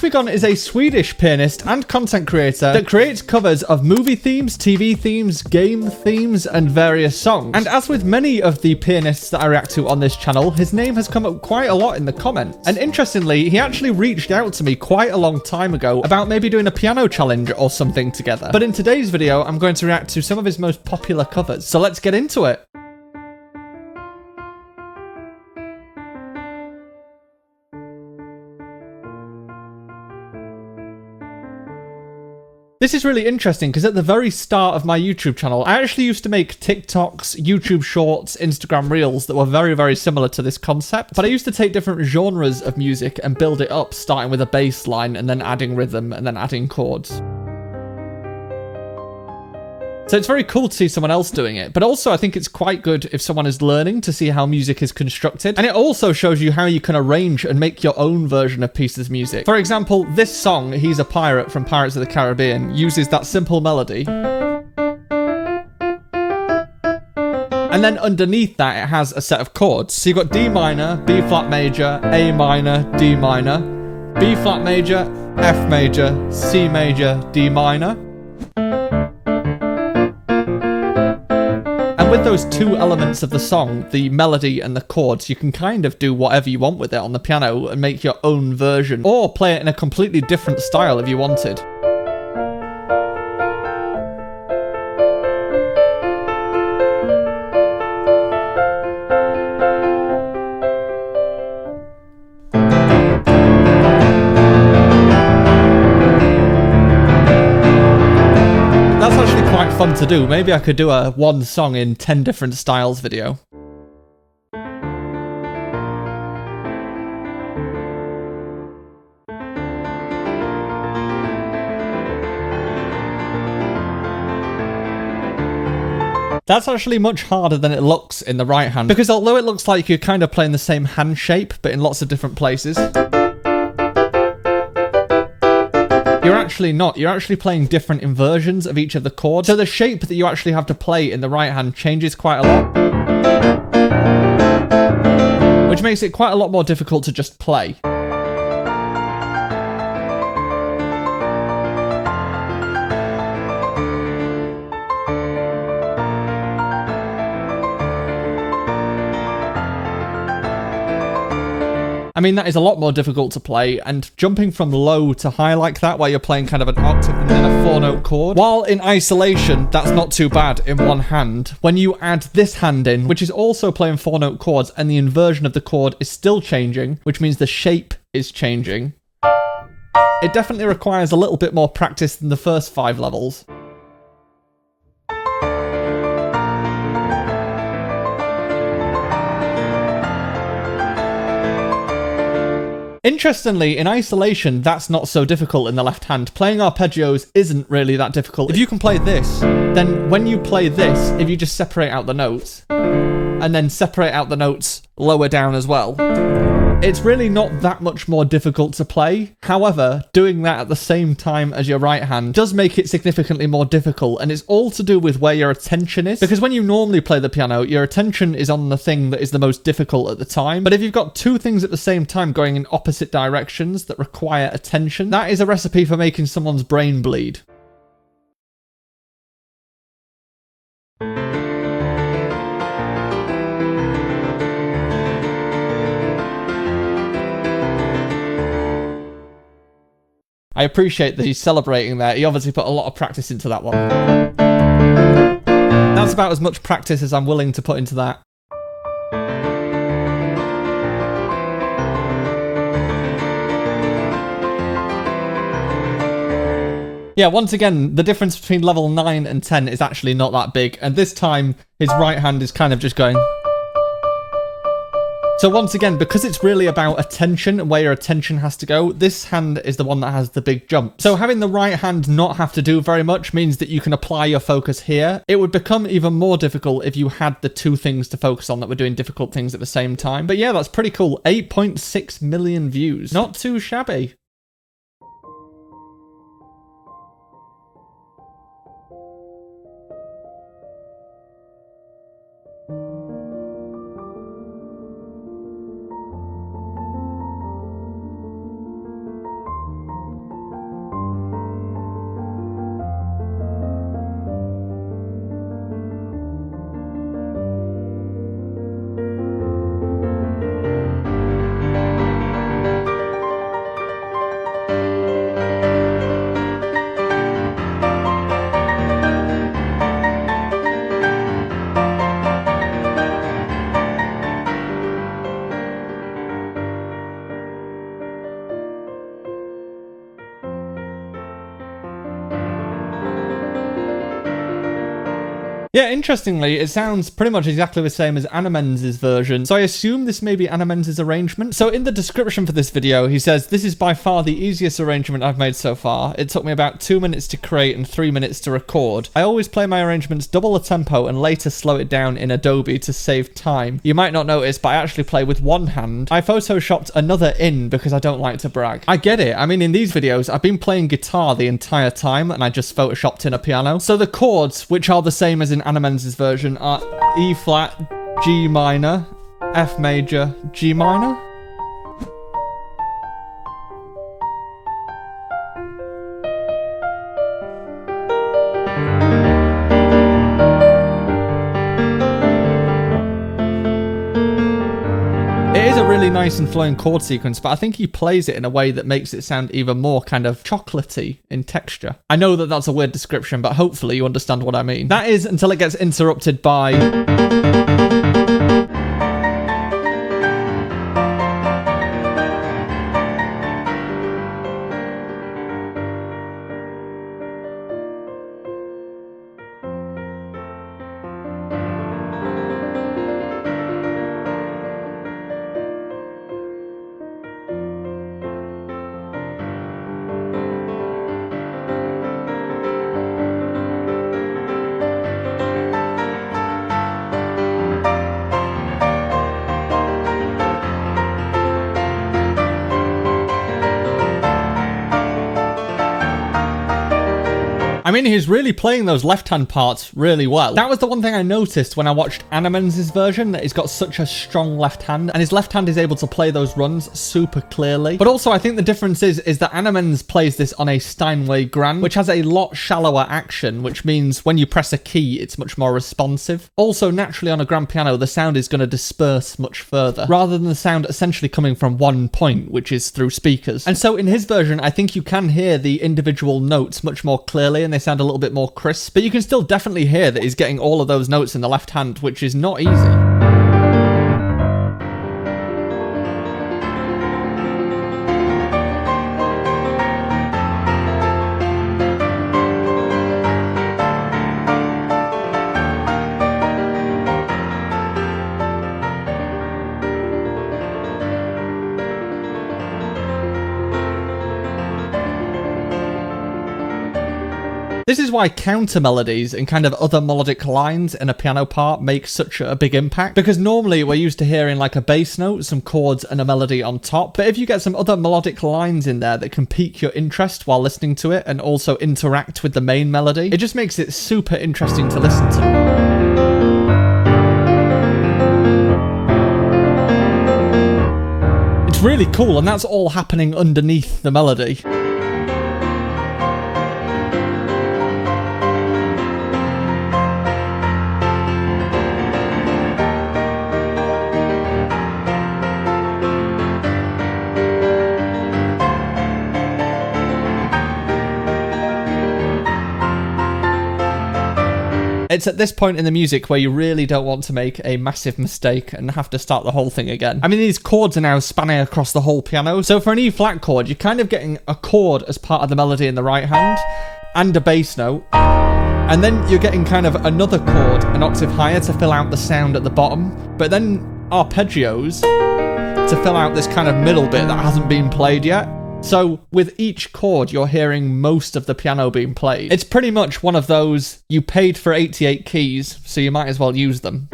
Akvigon is a Swedish pianist and content creator that creates covers of movie themes, TV themes, game themes, and various songs. And as with many of the pianists that I react to on this channel, his name has come up quite a lot in the comments. And interestingly, he actually reached out to me quite a long time ago about maybe doing a piano challenge or something together. But in today's video, I'm going to react to some of his most popular covers. So let's get into it. This is really interesting because at the very start of my YouTube channel, I actually used to make TikToks, YouTube Shorts, Instagram Reels that were very, very similar to this concept. But I used to take different genres of music and build it up, starting with a bass line and then adding rhythm and then adding chords. So it's very cool to see someone else doing it, but also I think it's quite good if someone is learning to see how music is constructed. And it also shows you how you can arrange and make your own version of pieces of music. For example, this song, He's a Pirate from Pirates of the Caribbean, uses that simple melody. And then underneath that, it has a set of chords. So you've got D minor, B flat major, A minor, D minor, B flat major, F major, C major, D minor. With those two elements of the song, the melody and the chords, you can kind of do whatever you want with it on the piano and make your own version, or play it in a completely different style if you wanted. Quite fun to do. Maybe I could do a one song in 10 different styles video. That's actually much harder than it looks in the right hand, because although it looks like you're kind of playing the same hand shape but in lots of different places, you're actually not. You're actually playing different inversions of each of the chords. So the shape that you actually have to play in the right hand changes quite a lot, which makes it quite a lot more difficult to just play. I mean, that is a lot more difficult to play, and jumping from low to high like that, where you're playing kind of an octave and then a 4-note chord, while in isolation, that's not too bad in one hand. When you add this hand in, which is also playing 4-note chords, and the inversion of the chord is still changing, which means the shape is changing, it definitely requires a little bit more practice than the first 5 levels. Interestingly, in isolation, that's not so difficult in the left hand. Playing arpeggios isn't really that difficult. If you can play this, then when you play this, if you just separate out the notes, and then separate out the notes lower down as well, it's really not that much more difficult to play. However, doing that at the same time as your right hand does make it significantly more difficult, and it's all to do with where your attention is. Because when you normally play the piano, your attention is on the thing that is the most difficult at the time. But if you've got two things at the same time going in opposite directions that require attention, that is a recipe for making someone's brain bleed. I appreciate that he's celebrating there. He obviously put a lot of practice into that one. That's about as much practice as I'm willing to put into that. Yeah, once again, the difference between level 9 and 10 is actually not that big. And this time, his right hand is kind of just going. So once again, because it's really about attention and where your attention has to go, this hand is the one that has the big jump. So having the right hand not have to do very much means that you can apply your focus here. It would become even more difficult if you had the two things to focus on that were doing difficult things at the same time. But yeah, that's pretty cool. 8.6 million views. Not too shabby. Yeah, interestingly, it sounds pretty much exactly the same as Anamenz's version, so I assume this may be Anamenz's arrangement. So in the description for this video, he says, "This is by far the easiest arrangement I've made so far. It took me about 2 minutes to create and 3 minutes to record. I always play my arrangements double the tempo and later slow it down in Adobe to save time. You might not notice, but I actually play with one hand. I photoshopped another in because I don't like to brag." I get it. I mean, in these videos, I've been playing guitar the entire time and I just photoshopped in a piano. So the chords, which are the same as in Anamenz's version, are E flat, G minor, F major, G minor. It is a really nice and flowing chord sequence, but I think he plays it in a way that makes it sound even more kind of chocolatey in texture. I know that that's a weird description, but hopefully you understand what I mean. That is until it gets interrupted by... I mean, he's really playing those left-hand parts really well. That was the one thing I noticed when I watched Anamenz's version, that he's got such a strong left hand, and his left hand is able to play those runs super clearly. But also, I think the difference is that Anamenz plays this on a Steinway Grand, which has a lot shallower action, which means when you press a key, it's much more responsive. Also, naturally on a grand piano, the sound is going to disperse much further, rather than the sound essentially coming from one point, which is through speakers. And so in his version, I think you can hear the individual notes much more clearly, and they sound a little bit more crisp, but you can still definitely hear that he's getting all of those notes in the left hand, which is not easy. This is why counter melodies and kind of other melodic lines in a piano part make such a big impact, because normally we're used to hearing like a bass note, some chords and a melody on top, but if you get some other melodic lines in there that can pique your interest while listening to it and also interact with the main melody, it just makes it super interesting to listen to. It's really cool, and that's all happening underneath the melody. It's at this point in the music where you really don't want to make a massive mistake and have to start the whole thing again. I mean, these chords are now spanning across the whole piano, so for an E flat chord, you're kind of getting a chord as part of the melody in the right hand, and a bass note, and then you're getting kind of another chord an octave higher to fill out the sound at the bottom, but then arpeggios to fill out this kind of middle bit that hasn't been played yet. So with each chord, you're hearing most of the piano being played. It's pretty much one of those, you paid for 88 keys, so you might as well use them.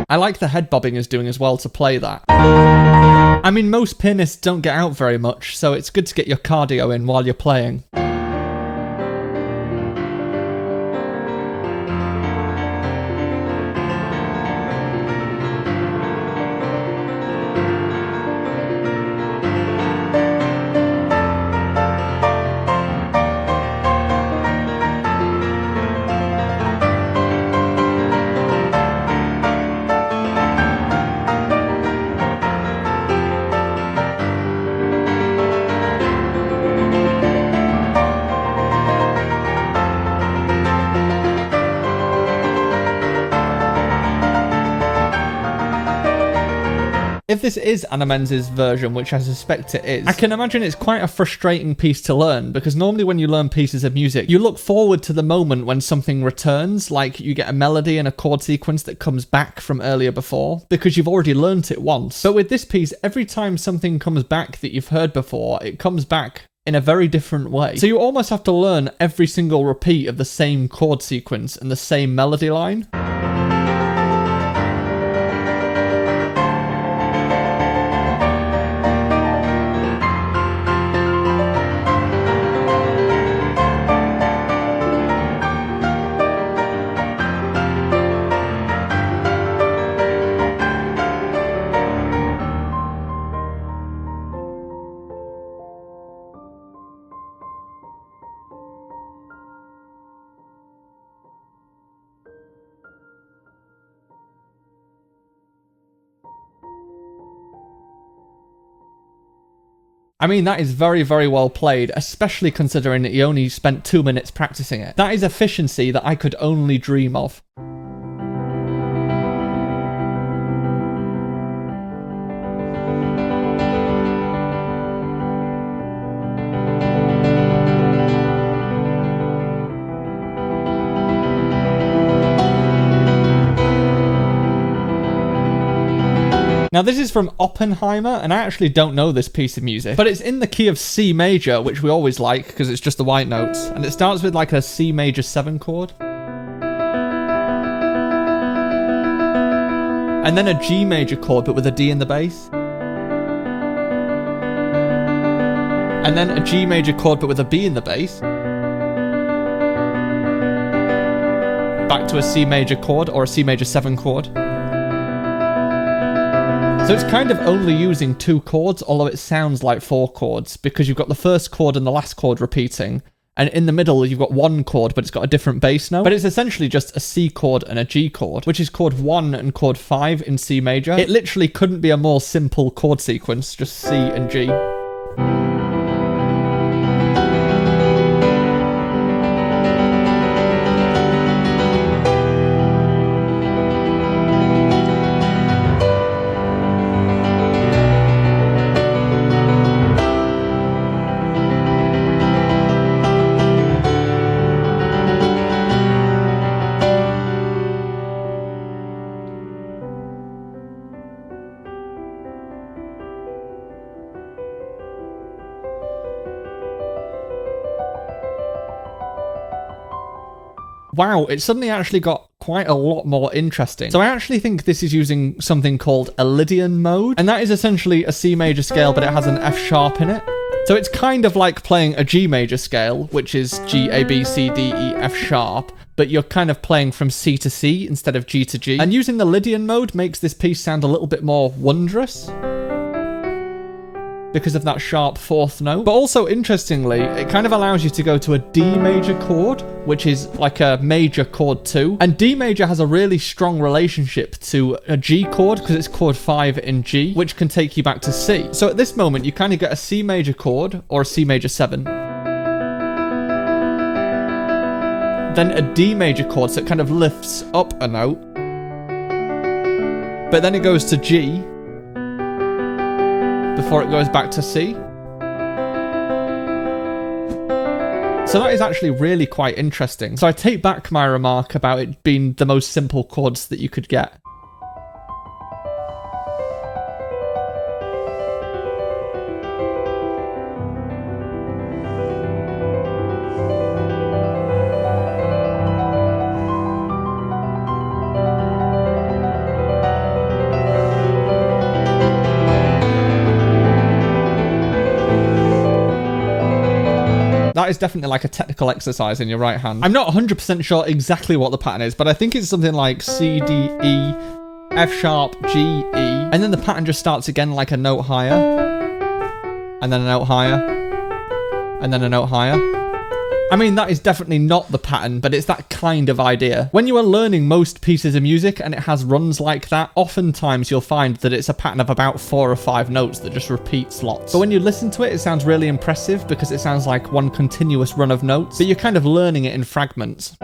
I like the head bobbing is doing as well to play that. I mean, most pianists don't get out very much, so it's good to get your cardio in while you're playing. this is Anna Menz's version, which I suspect it is, I can imagine it's quite a frustrating piece to learn, because normally when you learn pieces of music, you look forward to the moment when something returns, like you get a melody and a chord sequence that comes back from earlier before, because you've already learnt it once. But with this piece, every time something comes back that you've heard before, it comes back in a very different way. So you almost have to learn every single repeat of the same chord sequence and the same melody line. I mean, that is very, very well played, especially considering that he only spent 2 minutes practicing it. That is efficiency that I could only dream of. Now this is from Oppenheimer, and I actually don't know this piece of music, but it's in the key of C major, which we always like because it's just the white notes, and it starts with like a C major 7 chord. And then a G major chord, but with a D in the bass. And then a G major chord, but with a B in the bass. Back to a C major chord, or a C major 7 chord. So it's kind of only using 2 chords, although it sounds like 4 chords, because you've got the first chord and the last chord repeating, and in the middle you've got 1 chord, but it's got a different bass note. But it's essentially just a C chord and a G chord, which is chord 1 and chord 5 in C major. It literally couldn't be a more simple chord sequence, just C and G. Wow, it suddenly actually got quite a lot more interesting. So I actually think this is using something called a Lydian mode, and that is essentially a C major scale, but it has an F sharp in it. So it's kind of like playing a G major scale, which is G, A, B, C, D, E, F sharp, but you're kind of playing from C to C instead of G to G. And using the Lydian mode makes this piece sound a little bit more wondrous, because of that sharp 4th note. But also, interestingly, it kind of allows you to go to a D major chord, which is like a major chord 2. And D major has a really strong relationship to a G chord, because it's chord 5 in G, which can take you back to C. So at this moment, you kind of get a C major chord, or a C major 7. Then a D major chord, so it kind of lifts up a note. But then it goes to G, before it goes back to C. So that is actually really quite interesting. So I take back my remark about it being the most simple chords that you could get. That is definitely like a technical exercise in your right hand. I'm not 100% sure exactly what the pattern is, but I think it's something like C, D, E, F sharp, G, E, and then the pattern just starts again like a note higher, and then a note higher, and then a note higher. I mean, that is definitely not the pattern, but it's that kind of idea. When you are learning most pieces of music and it has runs like that, oftentimes you'll find that it's a pattern of about 4 or 5 notes that just repeats lots. But when you listen to it, it sounds really impressive because it sounds like one continuous run of notes, but you're kind of learning it in fragments.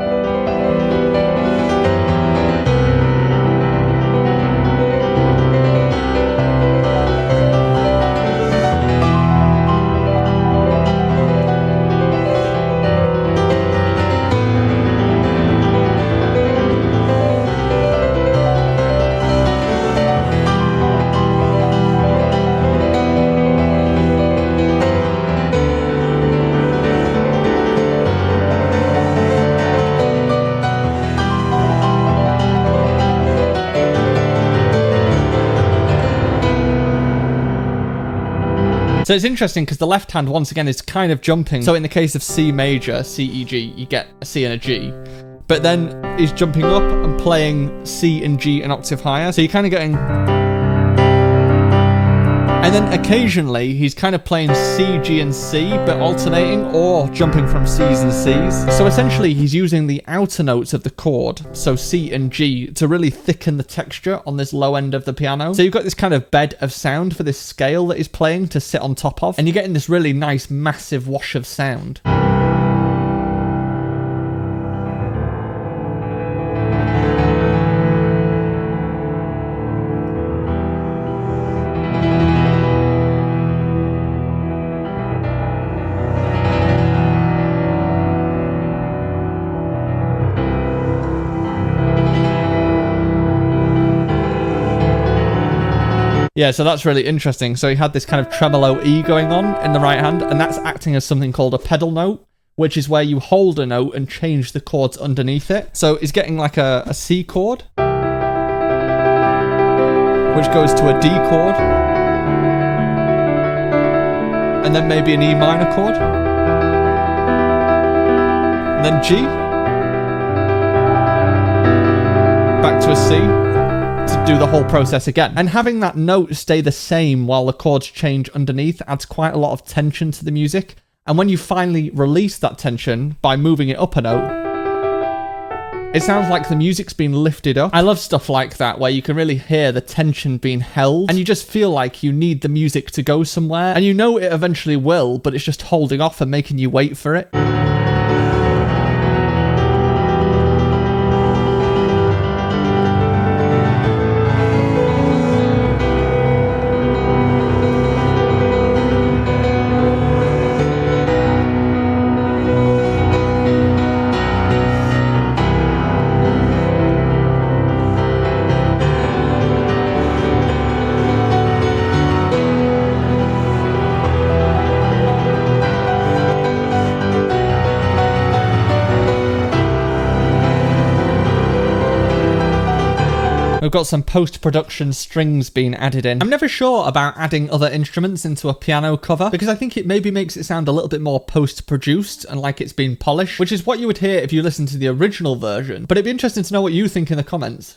So it's interesting because the left hand, once again, is kind of jumping. So in the case of C major, C, E, G, you get a C and a G. But then he's jumping up and playing C and G an octave higher. So you're kind of getting... And then occasionally he's kind of playing C, G, and C, but alternating or jumping from C's and C's. So essentially he's using the outer notes of the chord, so C and G, to really thicken the texture on this low end of the piano. So you've got this kind of bed of sound for this scale that he's playing to sit on top of, and you're getting this really nice massive wash of sound. Yeah, so that's really interesting. So he had this kind of tremolo E going on in the right hand, and that's acting as something called a pedal note, which is where you hold a note and change the chords underneath it. So he's getting like a C chord, which goes to a D chord, and then maybe an E minor chord, and then G, back to a C, to do the whole process again. And having that note stay the same while the chords change underneath adds quite a lot of tension to the music. And when you finally release that tension by moving it up a note, it sounds like the music's been lifted up. I love stuff like that, where you can really hear the tension being held, and you just feel like you need the music to go somewhere, and you know it eventually will, but it's just holding off and making you wait for it. We've got some post-production strings being added in. I'm never sure about adding other instruments into a piano cover, because I think it maybe makes it sound a little bit more post-produced and like it's been polished, which is what you would hear if you listen to the original version. But it'd be interesting to know what you think in the comments.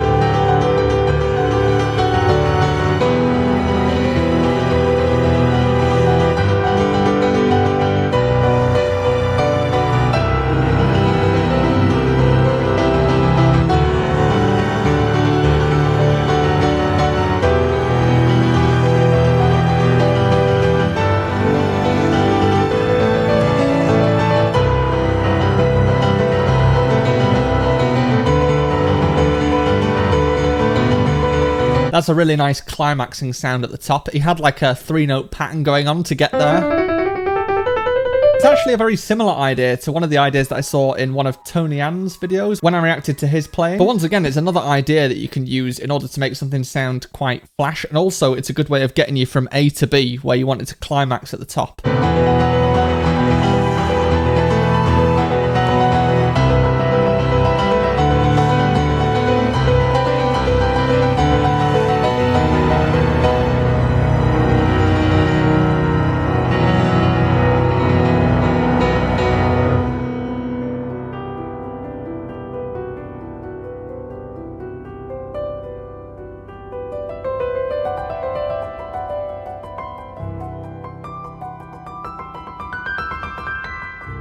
That's a really nice climaxing sound at the top. He had like a 3-note pattern going on to get there. It's actually a very similar idea to one of the ideas that I saw in one of Tony Ann's videos when I reacted to his playing. But once again, it's another idea that you can use in order to make something sound quite flash, and also it's a good way of getting you from A to B where you want it to climax at the top.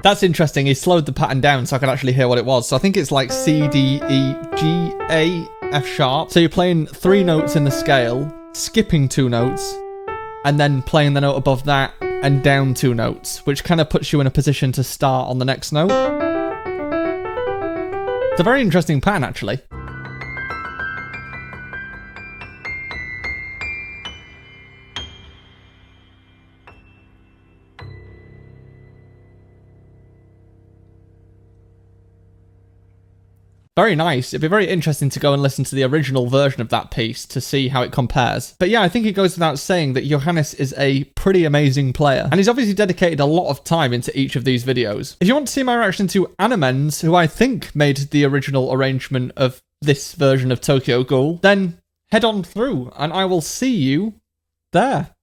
That's interesting. He slowed the pattern down so I could actually hear what it was. So I think it's like C, D, E, G, A, F sharp. So you're playing 3 notes in the scale, skipping 2 notes, and then playing the note above that and down 2 notes, which kind of puts you in a position to start on the next note. It's a very interesting pattern, actually. Very nice. It'd be very interesting to go and listen to the original version of that piece to see how it compares. But yeah, I think it goes without saying that Johannes is a pretty amazing player, and he's obviously dedicated a lot of time into each of these videos. If you want to see my reaction to Anamens, who I think made the original arrangement of this version of Tokyo Ghoul, then head on through, and I will see you there.